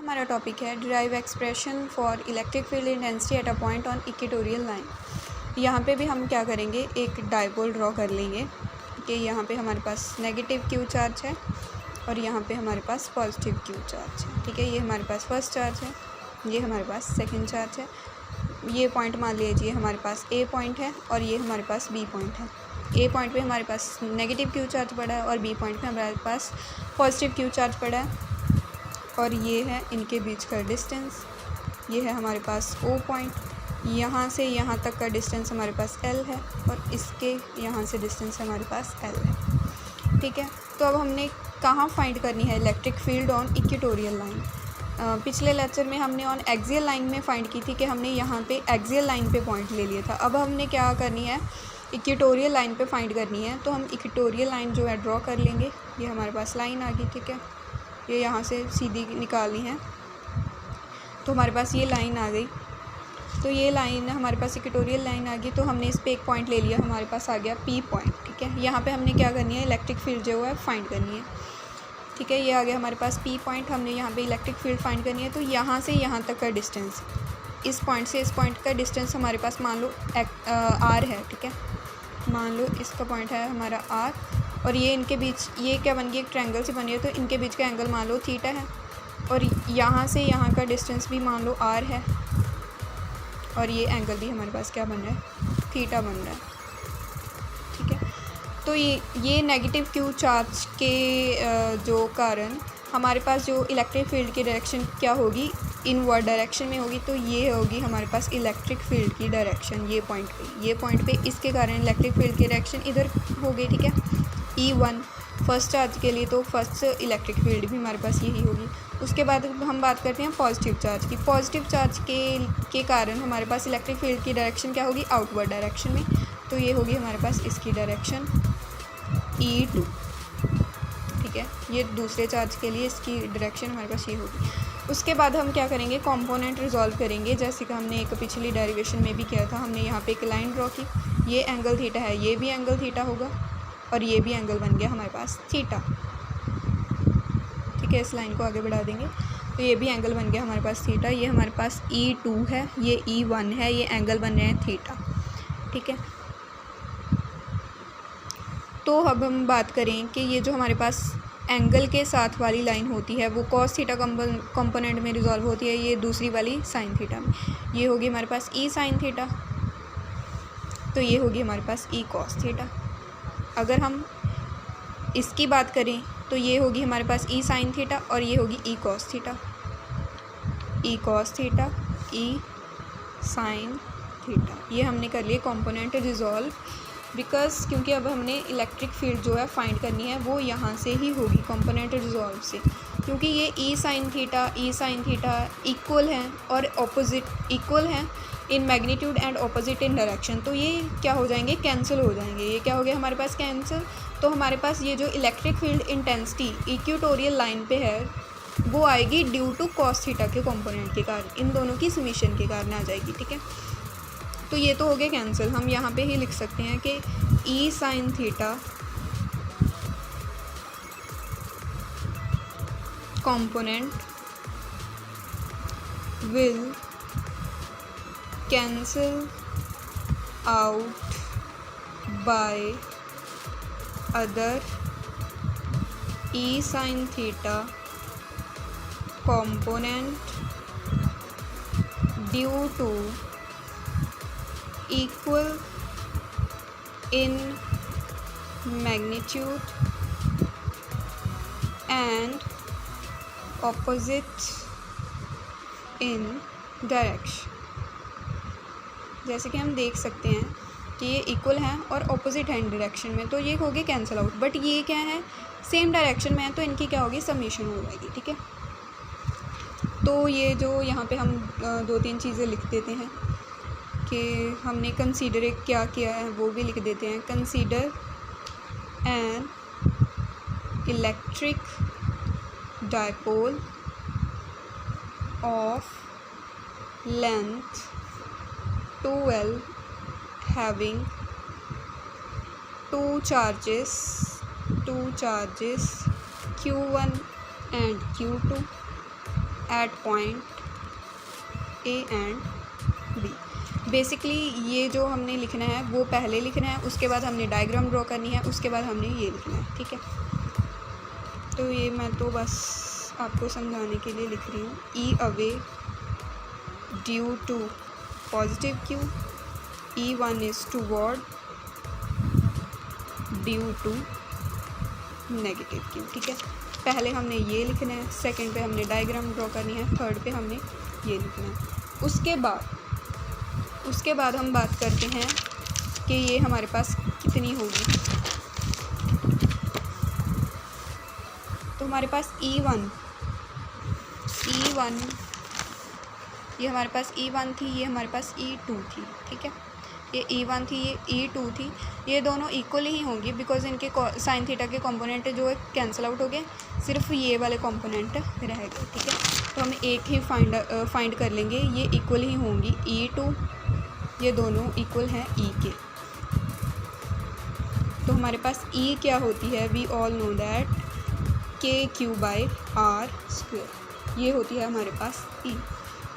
हमारा टॉपिक है derive expression for electric field intensity at a point on equatorial line. यहाँ पे भी हम क्या करेंगे, एक डायपोल ड्रॉ कर लेंगे कि यहाँ पे हमारे पास नेगेटिव क्यू चार्ज है और यहाँ पे हमारे पास पॉजिटिव क्यू चार्ज है। ठीक है, ये हमारे पास फर्स्ट चार्ज है, ये हमारे पास सेकंड चार्ज है। ये पॉइंट मान लीजिए हमारे पास ए पॉइंट है और ये हमारे पास बी पॉइंट है। ए पॉइंट पे हमारे पास नेगेटिव क्यू चार्ज पड़ा है और बी पॉइंट पे हमारे पास पॉजिटिव क्यू चार्ज पड़ा है। और ये है इनके बीच का डिस्टेंस, ये है हमारे पास ओ पॉइंट। यहाँ से यहाँ तक का डिस्टेंस हमारे पास एल है और इसके यहाँ से डिस्टेंस हमारे पास एल है। ठीक है, तो अब हमने कहाँ फाइंड करनी है electric field on equatorial line. पिछले लेक्चर में हमने ऑन एक्सियल लाइन में फाइंड की थी कि हमने यहाँ पे एक्सियल लाइन पे पॉइंट ले लिया था। अब हमने क्या करनी है, इक्वेटोरियल लाइन पे फाइंड करनी है। तो हम इक्वेटोरियल लाइन जो है ड्रॉ कर लेंगे। ये हमारे पास लाइन आ गई। ठीक है, ये यहाँ से सीधी निकालनी है, तो हमारे पास ये लाइन आ गई। तो ये लाइन हमारे पास इक्वेटोरियल लाइन आ गई, तो हमने इस पे एक पॉइंट ले लिया, हमारे पास आ गया पी पॉइंट। ठीक है, यहाँ पे हमने क्या करनी है, इलेक्ट्रिक फील्ड जो है फाइंड करनी है। ठीक है, ये आ गया हमारे पास पी पॉइंट। हमने यहाँ पे इलेक्ट्रिक फील्ड फाइंड करनी है। तो यहाँ से यहाँ तक का डिस्टेंस, इस पॉइंट से इस पॉइंट का डिस्टेंस हमारे पास मान लो आर है। ठीक है, मान लो इसका पॉइंट है हमारा आर और ये इनके बीच ये क्या बन गई, एक ट्रायंगल से बनी है। तो इनके बीच का एंगल मान लो थीटा है और यहाँ से यहाँ का डिस्टेंस भी मान लो आर है और ये एंगल भी हमारे पास क्या बन रहा है, थीटा बन रहा है। ठीक है, तो ये नेगेटिव क्यू चार्ज के जो कारण हमारे पास जो इलेक्ट्रिक फील्ड की डायरेक्शन क्या होगी, इनवर्ड डायरेक्शन में होगी। तो ये होगी हमारे पास इलेक्ट्रिक फील्ड की डायरेक्शन। ये पॉइंट पे इसके कारण इलेक्ट्रिक फील्ड की डायरेक्शन इधर हो गई। ठीक है, E1 फर्स्ट चार्ज के लिए, तो फर्स्ट इलेक्ट्रिक फील्ड भी हमारे पास यही होगी। उसके बाद हम बात करते हैं पॉजिटिव चार्ज की। पॉजिटिव चार्ज के कारण हमारे पास इलेक्ट्रिक फील्ड की डायरेक्शन क्या होगी, आउटवर्ड डायरेक्शन में। तो ये होगी हमारे पास इसकी डायरेक्शन E2। ठीक है, ये दूसरे चार्ज के लिए इसकी डायरेक्शन हमारे पास ये होगी। उसके बाद हम क्या करेंगे, कंपोनेंट रिजॉल्व करेंगे, जैसे कि हमने एक पिछली डेरिवेशन में भी किया था। हमने यहाँ पे एक लाइन ड्रॉ की, ये एंगल थीटा है, ये भी एंगल थीटा होगा और ये भी एंगल बन गया हमारे पास थीटा। ठीक है, इस लाइन को आगे बढ़ा देंगे तो ये भी एंगल बन गया हमारे पास थीटा। ये हमारे पास E2 है, ये E1 है, ये एंगल बन रहे हैं थीटा। ठीक है, तो अब हम बात करें कि ये जो हमारे पास एंगल के साथ वाली लाइन होती है वो कॉस थीटा कंपोनेंट में रिजॉल्व होती है, ये दूसरी वाली साइन थीटा में। ये होगी हमारे पास E साइन थीटा, तो ये होगी हमारे पास E कॉस थीटा। अगर हम इसकी बात करें तो ये होगी हमारे पास E साइन थीटा और ये होगी E cos theta. E cos theta, E sine theta, ये हमने कर लिए कंपोनेंट रिजॉल्व। क्योंकि अब हमने इलेक्ट्रिक फील्ड जो है फाइंड करनी है वो यहाँ से ही होगी, कंपोनेंट रिजॉल्व से। क्योंकि ये E साइन थीटा इक्वल हैं और ऑपोजिट इक्वल हैं in magnitude and opposite in direction. तो ये क्या हो जाएंगे, कैंसिल हो जाएंगे। ये क्या हो गया हमारे पास, कैंसिल। तो हमारे पास ये जो electric field intensity equatorial line पे है वो आएगी ड्यू टू कॉस थीटा के कंपोनेंट के कारण, इन दोनों की समीशन के कारण आ जाएगी। ठीक है, तो ये तो हो गया कैंसिल। हम यहाँ पे ही लिख सकते हैं कि E sine theta component will cancel out by other E sine theta component due to equal in magnitude and opposite in direction। जैसे कि हम देख सकते हैं कि ये इक्वल हैं और ऑपोजिट हैंड डायरेक्शन में, तो ये हो गए कैंसिल आउट। बट ये क्या है, सेम डायरेक्शन में है, तो इनकी क्या होगी, समीशन हो जाएगी। ठीक है, तो ये जो यहाँ पे हम दो तीन चीज़ें लिख देते हैं कि हमने कंसीडर क्या किया है वो भी लिख देते हैं। Consider an electric dipole of length 12 having two charges Q1 and Q2 at point A and B. Basically ये जो हमने लिखना है वो पहले लिखना है, उसके बाद हमने डायग्राम ड्रॉ करनी है, उसके बाद हमने ये लिखना है, ठीक है। तो ये मैं तो बस आपको समझाने के लिए लिख रही हूँ। E away due to positive Q, E1 is toward due to negative Q, ठीक है। पहले हमने ये लिखना है, सेकंड पे हमने डायग्राम ड्रॉ करनी है, थर्ड पे हमने ये लिखना है। उसके बाद हम बात करते हैं कि ये हमारे पास कितनी होगी। तो हमारे पास E1 ये हमारे पास E1 थी, ये हमारे पास E2 थी, ठीक है। ये E1 थी, ये E2 थी, ये दोनों इक्वली ही होंगी बिकॉज इनके साइन थीटा के कंपोनेंट जो है कैंसिल आउट हो गए, सिर्फ ये वाले कंपोनेंट रह गए, ठीक है। तो हम एक ही फाइंड कर लेंगे, ये इक्वल ही होंगी E2, ये दोनों इक्वल हैं E के। तो हमारे पास E क्या होती है, we all know that KQ/R², ये होती है हमारे पास E।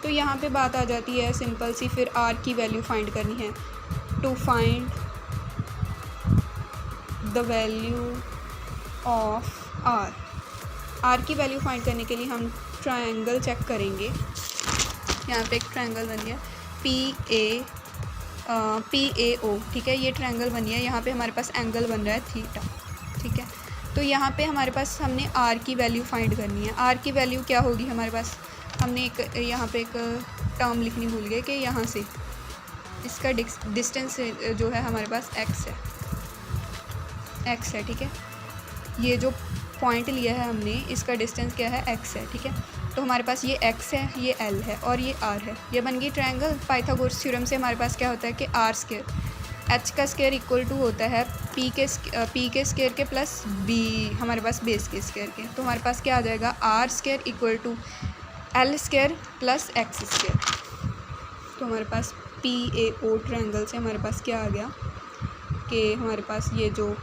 तो यहाँ पे बात आ जाती है सिंपल सी, फिर R की वैल्यू फाइंड करनी है। To find the value of R की वैल्यू फाइंड करने के लिए हम ट्रायंगल चेक करेंगे। यहाँ पे एक ट्रायंगल बन गया PAO, ठीक है। ये ट्रायंगल बन गया, यहाँ पे हमारे पास एंगल बन रहा है थीटा, ठीक है। तो यहाँ पे हमारे पास हमने R की वैल्यू फाइंड करनी है। R की वैल्यू क्या होगी हमारे पास, हमने यहाँ पे एक टर्म लिखनी भूल गए कि यहाँ से इसका डिस्टेंस जो है हमारे पास x है, ठीक है। ये जो पॉइंट लिया है हमने, इसका डिस्टेंस क्या है, x है, ठीक है। तो हमारे पास ये x है, ये L है और ये R है, ये बन गई ट्रायंगल। पाइथागोरस थ्योरम से हमारे पास क्या होता है कि R² h का स्क्वायर इक्वल टू होता है p के स्क्वायर के प्लस b हमारे पास बेस के स्क्वायर के। तो हमारे पास क्या आ जाएगा, R² equal to L² plus x²। तो हमारे पास PAO ट्रायंगल से हमारे पास क्या आ गया कि हमारे पास ये जो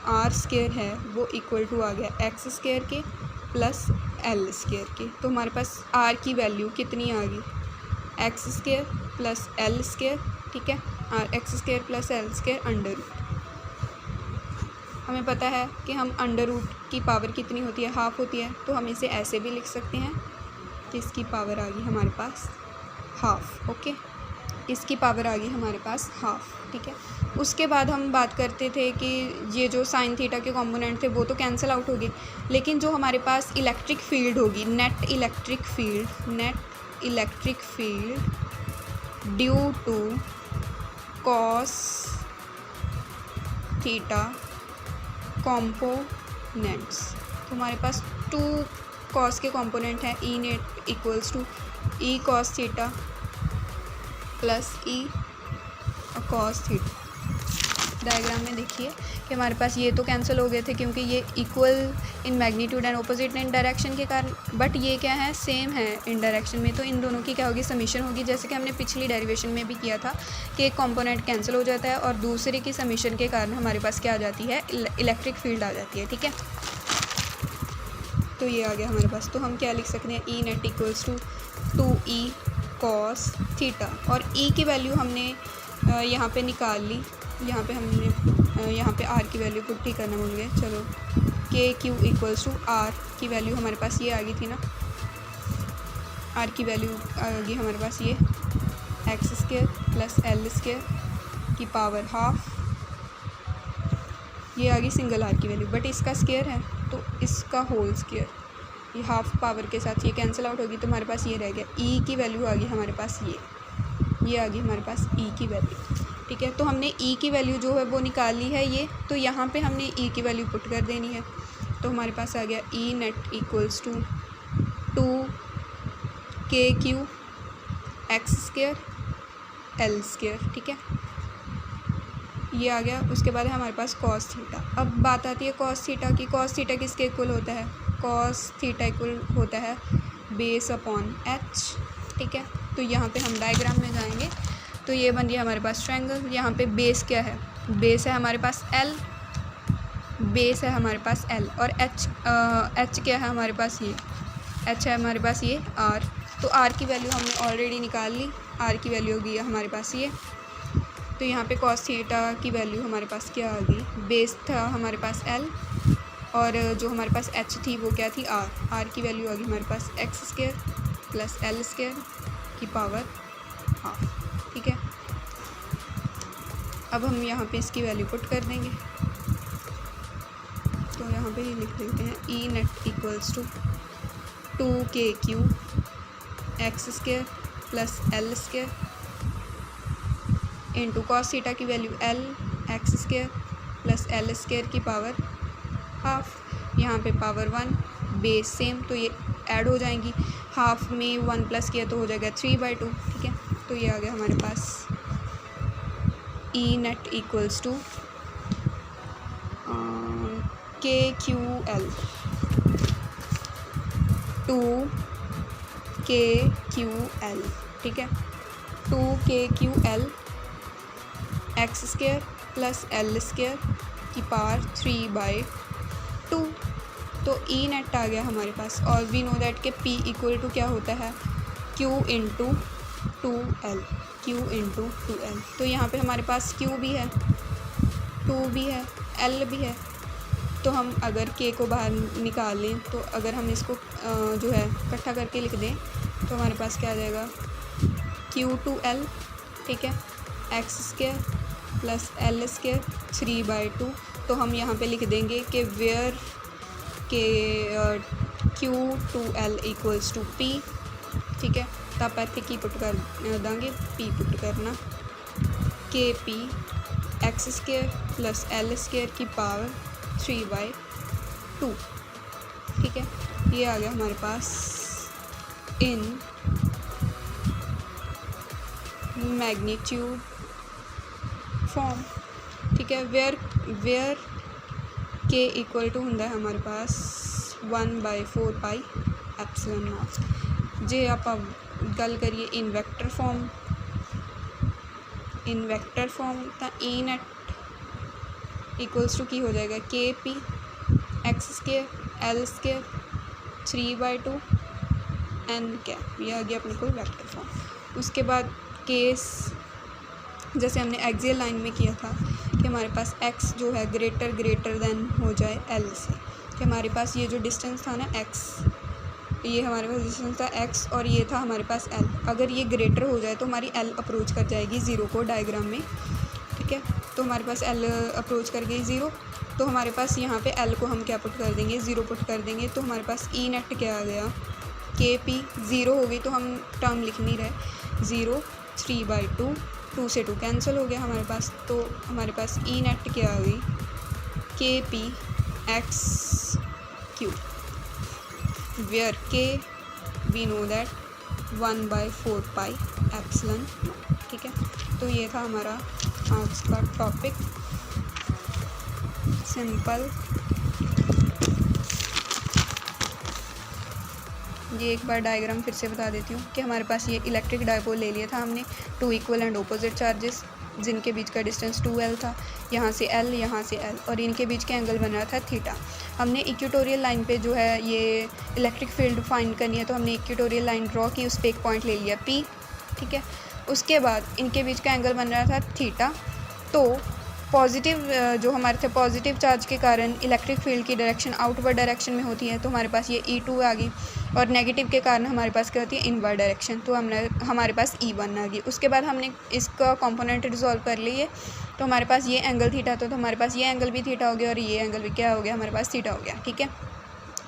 R² है वो इक्वल टू आ गया x² के प्लस L² के। तो हमारे पास R की वैल्यू कितनी आ गई, x² प्लस L², ठीक है। x² plus L² under root. हमें पता है कि हम अंडर रूट की पावर कितनी होती है, हाफ होती है। तो हम इसे ऐसे भी लिख सकते हैं कि इसकी पावर आ गई हमारे पास हाफ, ओके। इसकी पावर आ गई हमारे पास हाफ, ठीक है। उसके बाद हम बात करते थे कि ये जो साइन थीटा के कंपोनेंट थे वो तो कैंसिल आउट हो गए, लेकिन जो हमारे पास इलेक्ट्रिक फील्ड होगी, net electric field due to cos theta components. तो हमारे पास 2 कॉस के कंपोनेंट हैं, E net equals to E cos theta plus E cos theta. Diagram में देखिए कि हमारे पास ये तो कैंसिल हो गए थे क्योंकि ये equal in magnitude and opposite in direction के कारण, बट ये क्या है, सेम है इन डायरेक्शन में। तो इन दोनों की क्या होगी, समीशन होगी, जैसे कि हमने पिछली डेरिवेशन में भी किया था कि एक कंपोनेंट कैंसिल हो जाता है और दूसरे की समीशन के कारण हमारे पास क्या आ जाती है, इलेक्ट्रिक फील्ड आ जाती है, ठीक है। तो ये आ गया हमारे पास। तो हम क्या लिख सकते हैं, E net equals to 2e cos theta, और ई की वैल्यू हमने यहाँ पे निकाल ली। यहाँ पे R की वैल्यू पुट ही करना भूल गए, चलो। KQ इक्वल्स टू R की वैल्यू हमारे पास ये आ गई थी ना, R की वैल्यू आ गई हमारे पास ये x² प्लस L² की पावर हाफ, ये आ गई सिंगल R की वैल्यू, बट इसका स्क्वायर है तो इसका होल स्क्वायर, ये हाफ पावर के साथ ये कैंसिल आउट होगी। तो हमारे पास ये रह गया, E की वैल्यू आ गई हमारे पास ये आ गई हमारे पास E की वैल्यू, ठीक है। तो हमने E की वैल्यू जो है वो निकाल ली है ये, तो यहाँ पे हमने E की वैल्यू पुट कर देनी है। तो हमारे पास आ गया E net equals to 2KQ x² L², ठीक है, ये आ गया। उसके बाद है हमारे पास कॉस थीटा। अब बात आती है कॉस थीटा की। कॉस थीटा किसके इक्वल होता है, कॉस थीटा इक्वल होता है बेस अपॉन h, ठीक है। तो यहाँ पे हम डायग्राम में जाएंगे तो ये बन गया हमारे पास ट्रायंगल। यहाँ पे बेस क्या है, बेस है हमारे पास L, बेस है हमारे पास L, और H क्या है हमारे पास, एच है हमारे पास ये आर, तो आर की वैल्यू हमने ऑलरेडी निकाल ली, आर की वैल्यू होगी हमारे पास ये। तो यहाँ पे कॉस थीटा की वैल्यू हमारे पास क्या आ गई, बेस था हमारे पास एल और जो हमारे पास एच थी वो क्या थी आर, आर की वैल्यू आ गई हमारे पास X square plus L square की पावर हाफ, ठीक है। अब हम यहाँ पे इसकी वैल्यू पुट कर देंगे, तो यहाँ पे ये लिख देते हैं E net equals to 2k³ X square plus L square into cos theta की value L X square plus L square की पावर हाफ, यहाँ पे पावर 1 बेस सेम, तो ये ऐड हो जाएंगी, हाफ में 1 प्लस किया तो हो जाएगा 3/2, ठीक है। तो ये आ गया हमारे पास E net equals to KQL 2KQL, ठीक है, 2KQL X square plus L square की पावर 3/2। तो ई नेट आ गया हमारे पास, और we know that K P equal to क्या होता है Q into 2L, Q into 2L। तो यहाँ पे हमारे पास Q भी है, 2 भी है, L भी है, तो हम अगर K को बाहर निकाल लें, तो अगर हम इसको जो है इकट्ठा करके लिख दें तो हमारे पास क्या आ जाएगा Q2L, ठीक है, x square plus L square 3/2। तो हम यहाँ पे लिख देंगे कि वेयर के Q2L इक्वल्स टू P, ठीक है, तो आप ऐसे की पुट कर देंगे, P पुट करना KP x square plus L square की पावर 3/2, ठीक है। ये आ गया हमारे पास इन मैग्नीट्यूड फॉर्म, ठीक है, वेयर के इक्वल टू ਹੁੰਦਾ है हमारे पास 1/4 पाई एप्सिलॉन नॉट। जे आप गल करिए इन वैक्टर फॉर्म तो ई नेट इक्वल्स टू की हो जाएगा KP x square l square 3/2 n cap, ये आ गया अपने को वेक्टर फॉर्म। उसके बाद केस जैसे हमने एक्सियल लाइन में किया था कि हमारे पास x जो है ग्रेटर देन हो जाए l से, कि हमारे पास ये जो डिस्टेंस था ना x, ये हमारे पास डिस्टेंस था x और ये था हमारे पास l, अगर ये ग्रेटर हो जाए तो हमारी l अप्रोच कर जाएगी ज़ीरो को डायग्राम में, ठीक है। तो हमारे पास l अप्रोच कर गई ज़ीरो, तो हमारे पास यहाँ पे l को हम क्या पुट कर देंगे, ज़ीरो पुट कर देंगे, तो हमारे पास ई नेट क्या आ गया KP, ज़ीरो हो गई तो हम टर्म लिख नहीं रहे, 0 3/2, 2 से 2 कैंसिल हो गया हमारे पास, तो हमारे पास ई नेट क्या आ गई KP XQ, where K we know that 1/4 pi epsilon, ठीक है। तो ये था हमारा आज का टॉपिक, सिंपल। ये एक बार डायग्राम फिर से बता देती हूँ कि हमारे पास ये इलेक्ट्रिक डायपोल ले लिया था हमने, 2 इक्वल एंड ऑपोजिट चार्जेस जिनके बीच का डिस्टेंस 2L था, यहाँ से L यहाँ से L, और इनके बीच का एंगल बन रहा था थीटा। हमने इक्वेटोरियल लाइन पे जो है ये इलेक्ट्रिक फील्ड फाइंड करनी है, तो हमने इक्वेटोरियल लाइन ड्रॉ की, उस पर एक पॉइंट ले लिया P, ठीक है। उसके बाद इनके बीच का एंगल बन रहा था थीटा, तो पॉजिटिव जो हमारे थे पॉजिटिव चार्ज के कारण इलेक्ट्रिक फील्ड की डायरेक्शन आउटवर्ड डायरेक्शन में होती है, तो हमारे पास ये E2 आ गई, और नेगेटिव के कारण हमारे पास क्या होती है इनवर्ड डायरेक्शन, तो हमारे पास E1 आ गई। उसके बाद हमने इसका कंपोनेंट रिजॉल्व कर लिए, तो हमारे पास ये एंगल थीटा, तो हमारे पास ये एंगल भी थीटा हो गया और ये एंगल भी क्या हो गया हमारे पास थीटा हो गया, ठीक है।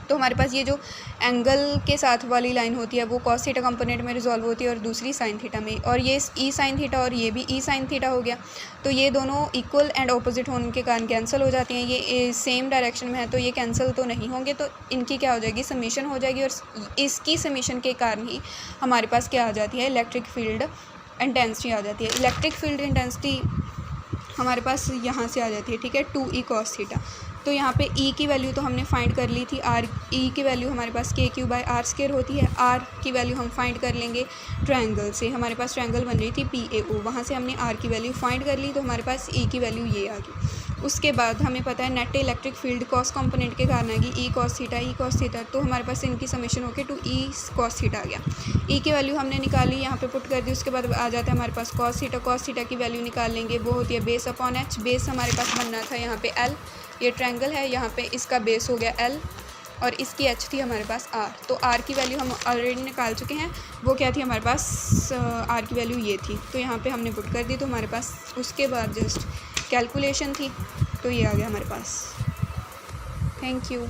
तो हमारे पास ये जो एंगल के साथ वाली लाइन होती है वो कॉस थीटा कंपोनेंट में रिजॉल्व होती है और दूसरी साइन थीटा में, और ये ई साइन थीटा और ये भी ई साइन थीटा हो गया, तो ये दोनों इक्वल एंड ऑपोजिट होने के कारण कैंसिल हो जाती हैं। ये सेम डायरेक्शन में है तो ये कैंसिल तो नहीं होंगे, तो इनकी क्या हो जाएगी समीशन हो जाएगी, और इसकी समीशन के कारण ही हमारे पास क्या आ जाती है इलेक्ट्रिक फील्ड इंटेंसिटी आ जाती है। इलेक्ट्रिक फील्ड इंटेंसिटी हमारे पास यहाँ से आ जाती है, ठीक है, 2E cos थीटा। तो यहाँ पे E की वैल्यू तो हमने फाइंड कर ली थी, E की वैल्यू हमारे पास KQ/R² होती है, R की वैल्यू हम फाइंड कर लेंगे ट्रायंगल से, हमारे पास ट्रायंगल बन रही थी PAO, वहाँ से हमने R की वैल्यू फाइंड कर ली, तो हमारे पास E की वैल्यू ये आ गई। उसके बाद हमें पता है net electric field cos component के कारण आएगी ई कॉस थीटा, तो हमारे पास इनकी समेशन होके टू ई कॉस थीटा आ गया। ई की वैल्यू हमने निकाली, यहाँ पे पुट कर दी, उसके बाद आ जाता है हमारे पास कॉस थीटा की वैल्यू निकाल लेंगे, वो होती है बेस अपॉन एच। बेस हमारे पास बनना था यहाँ पे एल, ये ट्रायंगल है, यहाँ पे इसका बेस हो गया एल और इसकी एच थी हमारे पास आर। तो आर की वैल्यू हम ऑलरेडी निकाल चुके हैं, वो क्या थी हमारे पास, आर की वैल्यू ये थी, तो यहाँ पे हमने पुट कर दी। तो हमारे पास उसके बाद जस्ट कैलकुलेशन थी, तो ये आ गया हमारे पास। Thank you.